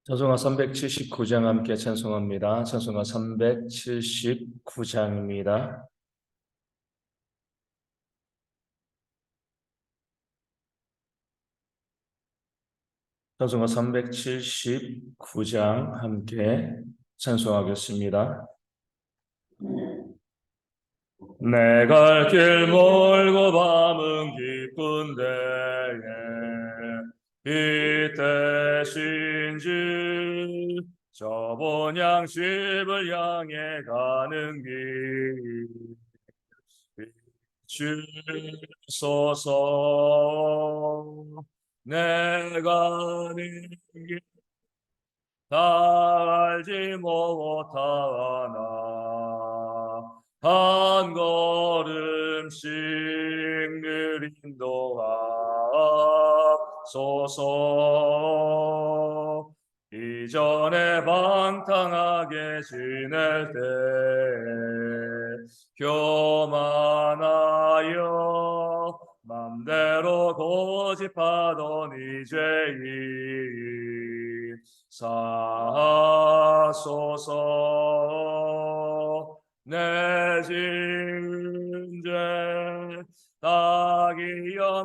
찬송가 379장 함께 찬송합니다. 찬송가 379장입니다. 찬송가 379장 함께 찬송하겠습니다. 내 갈 길 멀고 밤은 깊은데 이 대신 저 본향집을 향해 가는 길 주소서. 내가 가는 길 다 알지 못하나 한 걸음씩 늘 인도하소서. 이전에 방탕하게 지낼 때 교만하여 맘대로 고집하던 이제는 사소서. 내 진죄 다 기억마시고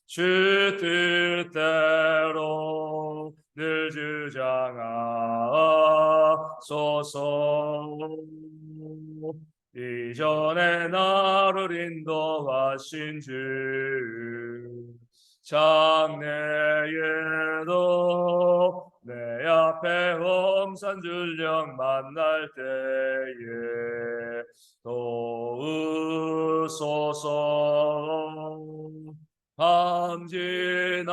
주 뜻대로 늘 주장하소서. 이전에 나를 인도하신 주 장래에도 내 앞에 홍산줄령 만날 때에 도우소서. 밤 지나고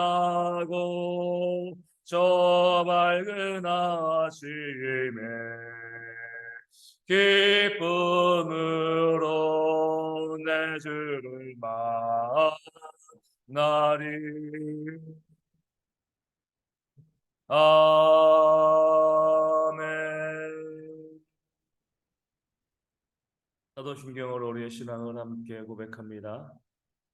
저 밝은 아침에 기쁨으로 내 주를 만나리. 아멘. 사도신경으로 우리의 신앙을 함께 고백합니다.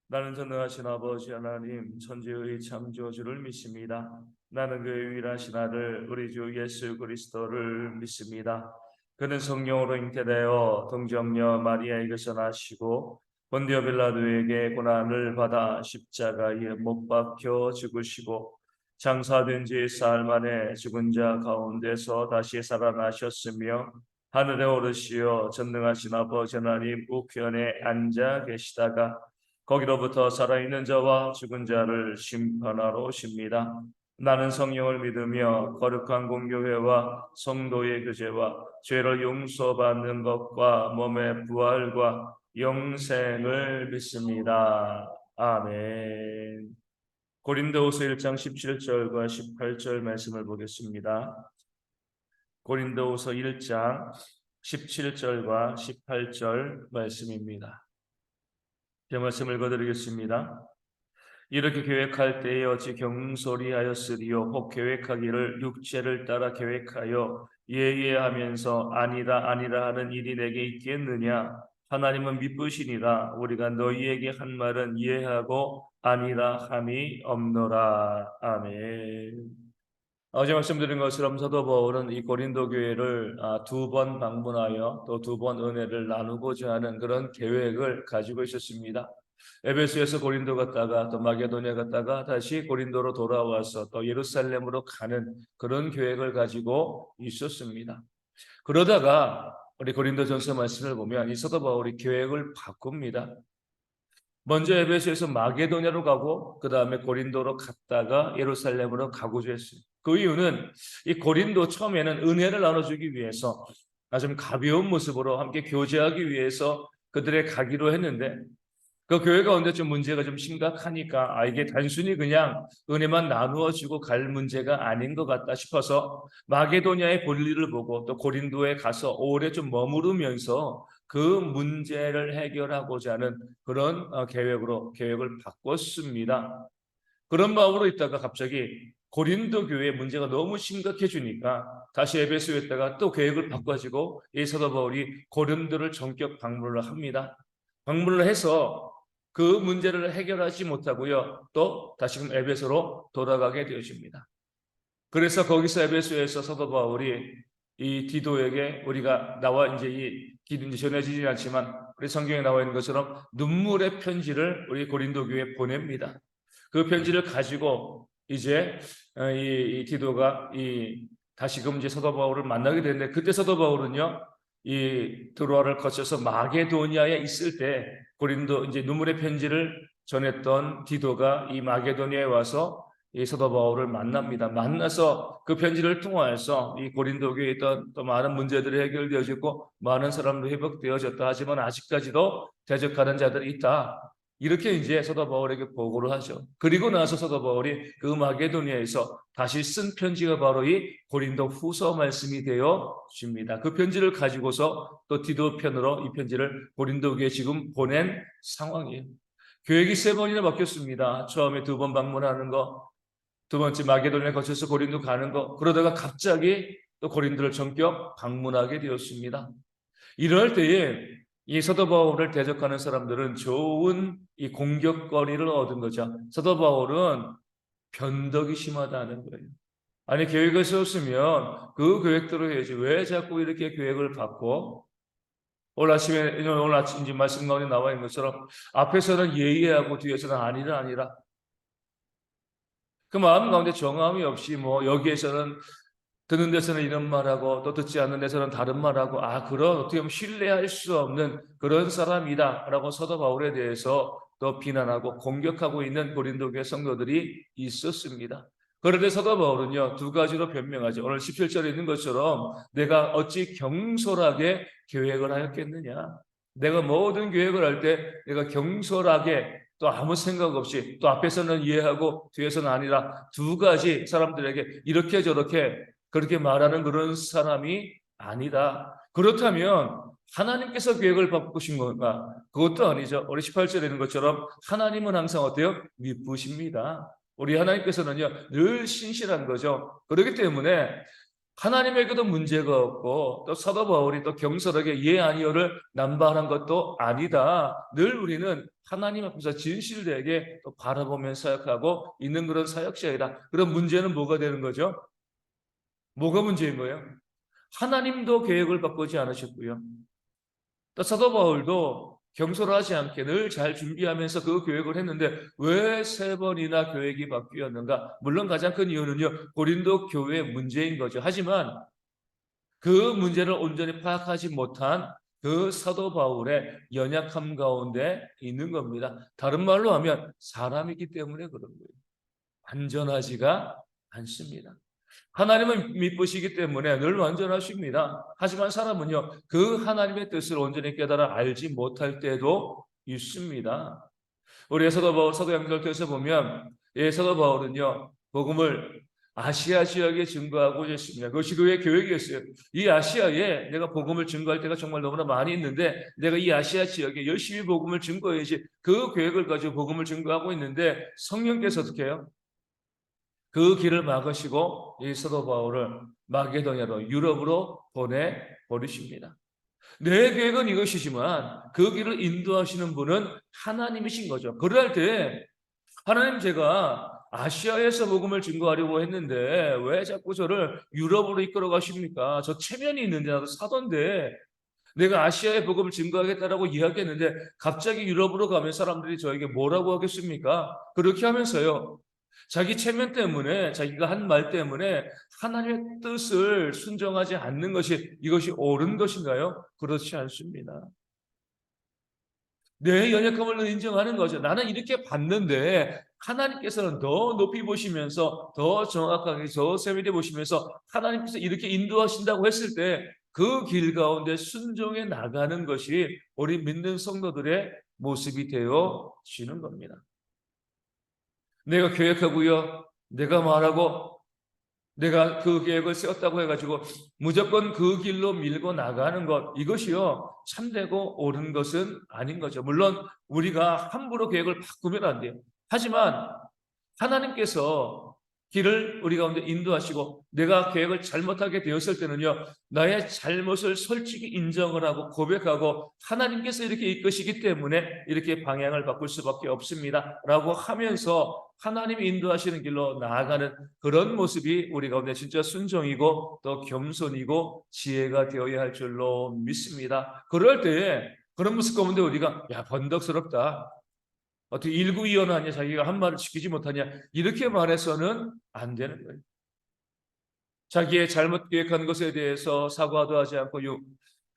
나는 전능하신 아버지 하나님 천지의 창조주를 믿습니다. 나는 그의 유일하신 아들 우리 주 예수 그리스도를 믿습니다. 그는 성령으로 잉태되어 동정녀 마리아에게서 나시고 본디오 빌라도에게 고난을 받아 십자가에 못 박혀 죽으시고 장사된 지 사흘 만에 죽은 자 가운데서 다시 살아나셨으며 하늘에 오르시어 전능하신 아버지 하나님 우편에 앉아 계시다가 거기로부터 살아있는 자와 죽은 자를 심판하러 오십니다. 나는 성령을 믿으며 거룩한 공교회와 성도의 교제와 죄를 용서받는 것과 몸의 부활과 영생을 믿습니다. 아멘. 고린도후서 1장 17절과 18절 말씀을 보겠습니다. 고린도후서 1장 17절과 18절 말씀입니다. 제 말씀 읽어드리겠습니다. 이렇게 계획할 때에 어찌 경솔이하였으리요. 혹 계획하기를 육체를 따라 계획하여 예예하면서 아니라 아니라 하는 일이 내게 있겠느냐. 하나님은 미쁘시니라. 우리가 너희에게 한 말은 이해하고 아니라 함이 없노라. 아멘. 어제 말씀드린 것처럼 사도 바울은 이 고린도 교회를 두 번 방문하여 또 두 번 은혜를 나누고자 하는 그런 계획을 가지고 있었습니다. 에베소에서 고린도 갔다가 또 마게도냐 갔다가 다시 고린도로 돌아와서 또 예루살렘으로 가는 그런 계획을 가지고 있었습니다. 그러다가 우리 고린도전서 말씀을 보면 이 사도 바울이 계획을 바꿉니다. 먼저 에베소에서 마게도냐로 가고 그 다음에 고린도로 갔다가 예루살렘으로 가고자 했어요. 그 이유는 이 고린도 처음에는 은혜를 나눠주기 위해서 좀 가벼운 모습으로 함께 교제하기 위해서 그들의 가기로 했는데 그 교회 가운데 좀 문제가 좀 심각하니까 이게 단순히 그냥 은혜만 나누어지고 갈 문제가 아닌 것 같다 싶어서 마게도냐의 볼일을 보고 또 고린도에 가서 오래 좀 머무르면서 그 문제를 해결하고자 하는 그런 계획을 바꿨습니다. 그런 마음으로 있다가 갑자기 고린도 교회 문제가 너무 심각해지니까 다시 에베소에 있다가 또 계획을 바꿔가지고 이 사도 바울이 고린도를 전격 방문을 합니다. 방문을 해서 그 문제를 해결하지 못하고요. 또 다시금 에베소로 돌아가게 되어집니다. 그래서 거기서 에베소에서 사도 바울이 이 디도에게 우리가 나와 이제 이 기도 이제 전해지지 않지만 우리 성경에 나와 있는 것처럼 눈물의 편지를 우리 고린도 교회에 보냅니다. 그 편지를 가지고 이제 이 디도가 다시금 이제 사도 바울을 만나게 되는데 그때 사도 바울은요 이 드로아를 거쳐서 마게도니아에 있을 때 고린도 이제 눈물의 편지를 전했던 디도가 이 마게도니아에 와서 이 사도 바울을 만납니다. 만나서 그 편지를 통하여서 이 고린도 교회에 있던 또 많은 문제들이 해결되어졌고 많은 사람도 회복되어졌다 하지만 아직까지도 대적하는 자들이 있다. 이렇게 이제 사도 바울에게 보고를 하죠. 그리고 나서 사도 바울이 그 마게도니아에서 다시 쓴 편지가 바로 이 고린도 후서 말씀이 되어 줍니다. 그 편지를 가지고서 또 디도 편으로 이 편지를 고린도 교회에 지금 보낸 상황이에요. 계획이 3번이나 바뀌었습니다. 처음에 2번 방문하는 거, 두 번째 마게도니아 거쳐서 고린도 가는 거, 그러다가 갑자기 또 고린도를 전격 방문하게 되었습니다. 이럴 때에 이 사도 바울을 대적하는 사람들은 좋은 이 공격거리를 얻은 거죠. 사도 바울은 변덕이 심하다는 거예요. 아니 계획을 세웠으면 그 계획대로 해야지 왜 자꾸 이렇게 계획을 바꿔? 오늘 아침 이제 말씀 가운데 나와 있는 것처럼 앞에서는 예의하고 뒤에서는 아니라 그 마음 가운데 정함이 없이 뭐 여기에서는 듣는 데서는 이런 말하고 또 듣지 않는 데서는 다른 말하고 그런 어떻게 보면 신뢰할 수 없는 그런 사람이다라고 사도 바울에 대해서 또 비난하고 공격하고 있는 고린도 교회 성도들이 있었습니다. 그런데 사도 바울은요 2가지로 변명하죠. 오늘 17절에 있는 것처럼 내가 어찌 경솔하게 계획을 하였겠느냐. 내가 모든 계획을 할 때 내가 경솔하게 또 아무 생각 없이 또 앞에서는 이해하고 뒤에서는 아니라 2가지 사람들에게 이렇게 저렇게 그렇게 말하는 그런 사람이 아니다. 그렇다면 하나님께서 계획을 바꾸신 건가? 그것도 아니죠. 우리 18절에 있는 것처럼 하나님은 항상 어때요? 미쁘십니다. 우리 하나님께서는요 늘 신실한 거죠. 그렇기 때문에 하나님에게도 문제가 없고 또 사도 바울이 또 경솔하게 예 아니요를 남발한 것도 아니다. 늘 우리는 하나님 앞에서 진실되게 또 바라보면서 사역하고 있는 그런 사역자이다. 그런 문제는 뭐가 되는 거죠? 뭐가 문제인 거예요? 하나님도 계획을 바꾸지 않으셨고요. 또 사도 바울도 경솔하지 않게 늘 잘 준비하면서 그 계획을 했는데 왜 3번이나 계획이 바뀌었는가? 물론 가장 큰 이유는요. 고린도 교회의 문제인 거죠. 하지만 그 문제를 온전히 파악하지 못한 그 사도 바울의 연약함 가운데 있는 겁니다. 다른 말로 하면 사람이기 때문에 그런 거예요. 완전하지가 않습니다. 하나님은 미쁘시기 때문에 늘 완전하십니다. 하지만 사람은요, 그 하나님의 뜻을 온전히 깨달아 알지 못할 때도 있습니다. 우리 사도 양들께서 보면, 사도 바울은요, 복음을 아시아 지역에 증거하고 있습니다. 그것이 그의 계획이었어요. 이 아시아에 내가 복음을 증거할 때가 정말 너무나 많이 있는데, 내가 이 아시아 지역에 열심히 복음을 증거해야지 그 계획을 가지고 복음을 증거하고 있는데, 성령께서 어떻게 해요? 그 길을 막으시고 이 사도 바울을 마게도냐로 유럽으로 보내버리십니다. 내 계획은 이것이지만 그 길을 인도하시는 분은 하나님이신 거죠. 그럴 때 하나님 제가 아시아에서 복음을 증거하려고 했는데 왜 자꾸 저를 유럽으로 이끌어 가십니까? 저 체면이 있는데 나도 사도인데 내가 아시아에 복음을 증거하겠다라고 이야기했는데 갑자기 유럽으로 가면 사람들이 저에게 뭐라고 하겠습니까? 그렇게 하면서요. 자기 체면 때문에 자기가 한 말 때문에 하나님의 뜻을 순종하지 않는 것이 이것이 옳은 것인가요? 그렇지 않습니다. 내 연약함을 인정하는 거죠. 나는 이렇게 봤는데 하나님께서는 더 높이 보시면서 더 정확하게 더 세밀히 보시면서 하나님께서 이렇게 인도하신다고 했을 때 그 길 가운데 순종해 나가는 것이 우리 믿는 성도들의 모습이 되어지는 겁니다. 내가 계획하고요. 내가 말하고 내가 그 계획을 세웠다고 해가지고 무조건 그 길로 밀고 나가는 것 이것이요 참되고 옳은 것은 아닌 거죠. 물론 우리가 함부로 계획을 바꾸면 안 돼요. 하지만 하나님께서 길을 우리 가운데 인도하시고 내가 계획을 잘못하게 되었을 때는요, 나의 잘못을 솔직히 인정을 하고 고백하고 하나님께서 이렇게 이끄시기 때문에 이렇게 방향을 바꿀 수밖에 없습니다 라고 하면서 하나님이 인도하시는 길로 나아가는 그런 모습이 우리 가운데 진짜 순종이고 또 겸손이고 지혜가 되어야 할 줄로 믿습니다. 그럴 때에 그런 모습 가운데 우리가 야 번덕스럽다, 어떻게 일구이연하냐, 자기가 한 말을 지키지 못하냐, 이렇게 말해서는 안 되는 거예요. 자기의 잘못 계획한 것에 대해서 사과도 하지 않고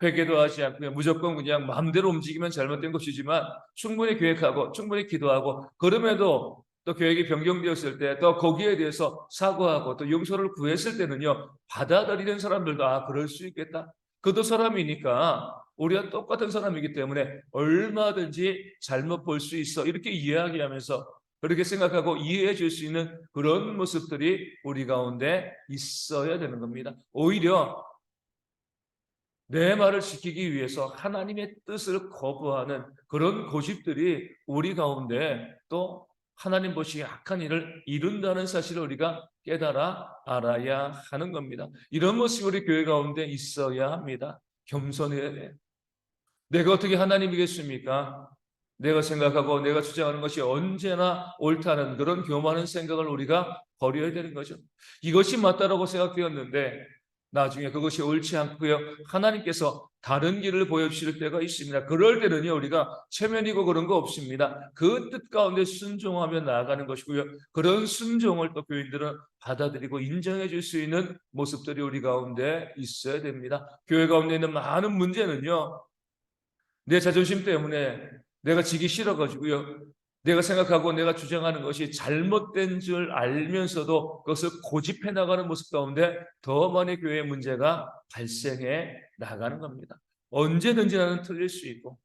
회개도 하지 않고 그냥 무조건 그냥 마음대로 움직이면 잘못된 것이지만 충분히 계획하고 충분히 기도하고 그럼에도 또 계획이 변경되었을 때 또 거기에 대해서 사과하고 또 용서를 구했을 때는요, 받아들이는 사람들도 아 그럴 수 있겠다. 그도 사람이니까 우리가 똑같은 사람이기 때문에 얼마든지 잘못 볼 수 있어 이렇게 이야기하면서 그렇게 생각하고 이해해 줄 수 있는 그런 모습들이 우리 가운데 있어야 되는 겁니다. 오히려 내 말을 지키기 위해서 하나님의 뜻을 거부하는 그런 고집들이 우리 가운데 또 하나님 보시기에 악한 일을 이룬다는 사실을 우리가 깨달아 알아야 하는 겁니다. 이런 모습이 우리 교회 가운데 있어야 합니다. 겸손해야 돼. 내가 어떻게 하나님이겠습니까? 내가 생각하고 내가 주장하는 것이 언제나 옳다는 그런 교만한 생각을 우리가 버려야 되는 거죠. 이것이 맞다라고 생각되었는데 나중에 그것이 옳지 않고요, 하나님께서 다른 길을 보여주실 때가 있습니다. 그럴 때는요, 우리가 체면이고 그런 거 없습니다. 그 뜻 가운데 순종하며 나아가는 것이고요, 그런 순종을 또 교인들은 받아들이고 인정해 줄 수 있는 모습들이 우리 가운데 있어야 됩니다. 교회 가운데 있는 많은 문제는요, 내 자존심 때문에 내가 지기 싫어가지고요, 내가 생각하고 내가 주장하는 것이 잘못된 줄 알면서도 그것을 고집해 나가는 모습 가운데 더 많이 교회의 문제가 발생해 나가는 겁니다. 언제든지 나는 틀릴 수 있고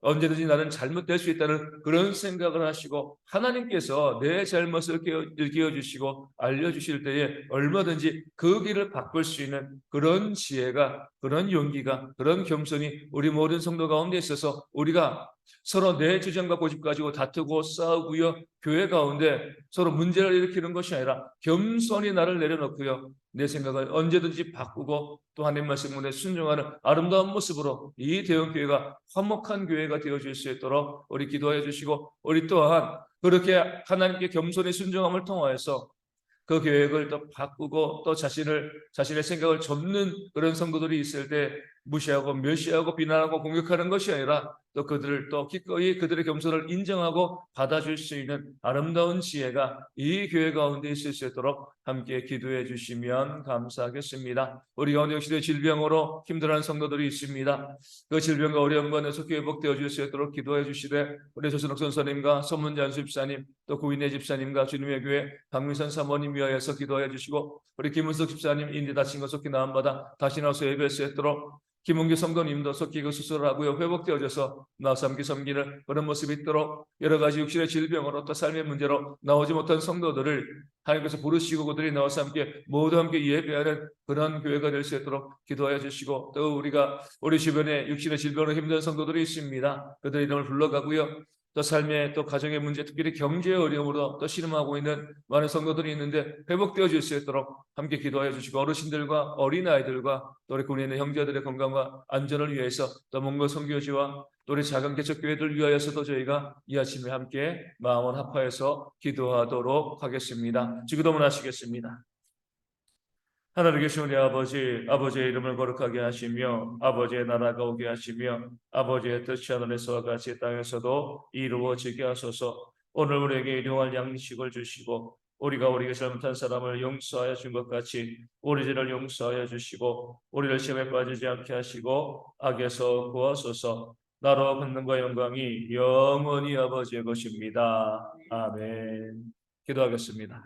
언제든지 나는 잘못될 수 있다는 그런 생각을 하시고 하나님께서 내 잘못을 일깨워 주시고 알려주실 때에 얼마든지 그 길을 바꿀 수 있는 그런 지혜가, 그런 용기가, 그런 겸손이 우리 모든 성도 가운데 있어서 우리가 서로 내 주장과 고집 가지고 다투고 싸우고요, 교회 가운데 서로 문제를 일으키는 것이 아니라 겸손히 나를 내려놓고요, 내 생각을 언제든지 바꾸고 또 하나님 말씀에 순종하는 아름다운 모습으로 이 대형교회가 화목한 교회가 되어질 수 있도록 우리 기도해 주시고, 우리 또한 그렇게 하나님께 겸손히 순종함을 통하여서 그 계획을 또 바꾸고 또 자신의 생각을 접는 그런 성도들이 있을 때 무시하고 멸시하고 비난하고 공격하는 것이 아니라 또 그들을 또 기꺼이 그들의 겸손을 인정하고 받아줄 수 있는 아름다운 지혜가 이 교회 가운데 있을 수 있도록 함께 기도해 주시면 감사하겠습니다. 우리 가운데 역시 질병으로 힘들어하는 성도들이 있습니다. 그 질병과 어려운 가운데 속히 회복되어 줄 수 있도록 기도해 주시되 우리 조선옥 선사님과 손문자 집사님 또 구인의 집사님과 주님의 교회 박민선 사모님 위하여서 기도해 주시고 우리 김은석 집사님 인대 다친 것 속히 나음받아 다시 나와서 예배할 수 있도록 김은규 성도님도 속히 그 수술을 하고요 회복되어져서 나와서 함께 섬기는 그런 모습이 있도록 여러 가지 육신의 질병으로 또 삶의 문제로 나오지 못한 성도들을 하나님께서 부르시고 그들이 나와서 함께 모두 함께 예배하는 그런 교회가 될 수 있도록 기도하여 주시고 또 우리가 우리 주변에 육신의 질병으로 힘든 성도들이 있습니다. 그들 이름을 불러가고요. 또 삶의 또 가정의 문제, 특별히 경제의 어려움으로 또 씨름하고 있는 많은 성도들이 있는데 회복되어 줄 수 있도록 함께 기도하여 주시고 어르신들과 어린아이들과 또 우리 군에 있는 형제들의 건강과 안전을 위해서 또 몽골 선교지와 또 우리 작은 개척교회들 위하여서도 저희가 이 아침에 함께 마음을 합하여서 기도하도록 하겠습니다. 기도문 하시겠습니다. 하나님 계신 우리 아버지, 아버지의 이름을 거룩하게 하시며 아버지의 나라가 오게 하시며 아버지의 뜻이 하늘에서와 같이 땅에서도 이루어지게 하소서. 오늘 우리에게 일용할 양식을 주시고 우리가 우리에게 잘못한 사람을 용서하여 준 것 같이 우리 죄를 용서하여 주시고 우리를 시험에 빠지지 않게 하시고 악에서 구하소서. 나로 권능과 영광이 영원히 아버지의 것입니다. 아멘. 기도하겠습니다.